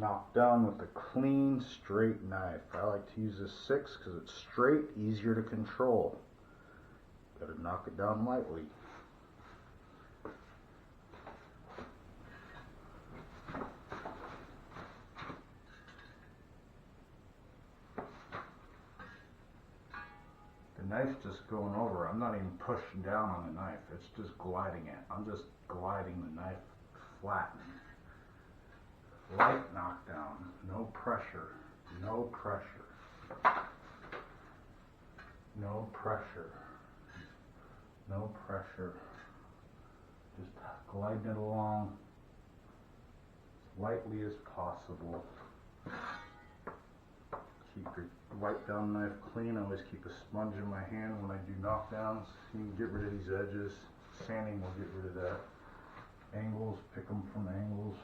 Knockdown with a clean, straight knife. I like to use a 6 because it's straight, easier to control. Gotta knock it down lightly. The knife's just going over. I'm not even pushing down on the knife. It's just gliding it. I'm just gliding the knife flat. Light knockdown, no pressure, no pressure, no pressure, no pressure. Just gliding it along as lightly as possible. Keep your wipe down knife clean. I always keep a sponge in my hand when I do knockdowns. You can get rid of these edges. Sanding will get rid of that. Angles, pick them from angles.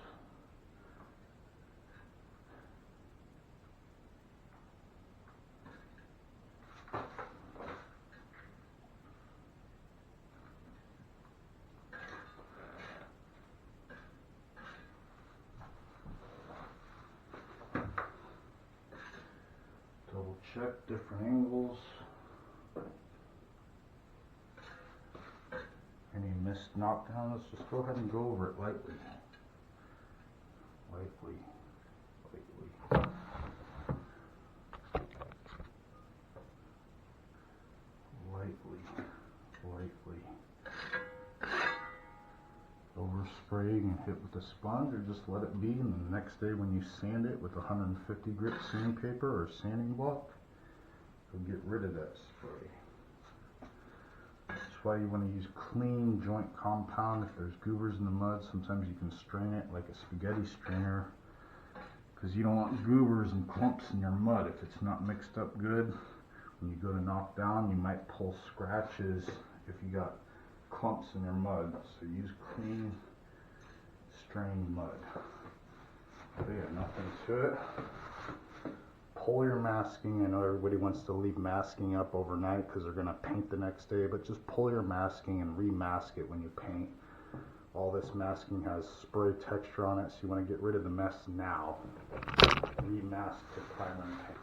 Double check different angles. Any missed knockdown, let's just go ahead and go over it lightly. Lightly. Lightly. Lightly. Lightly. Overspraying and hit with a sponge, or just let it be, and the next day when you sand it with 150 grit sandpaper or sanding block, you'll get rid of that spray. That's why you want to use clean joint compound. If there's goobers in the mud, sometimes you can strain it like a spaghetti strainer, because you don't want goobers and clumps in your mud if it's not mixed up good. When you go to knock down, you might pull scratches if you got clumps in your mud. So use clean strained mud. So yeah, nothing to it. Pull your masking. I know everybody wants to leave masking up overnight because they're going to paint the next day, but just pull your masking and remask it when you paint. All this masking has spray texture on it, so you want to get rid of the mess now. Remask to primer and paint.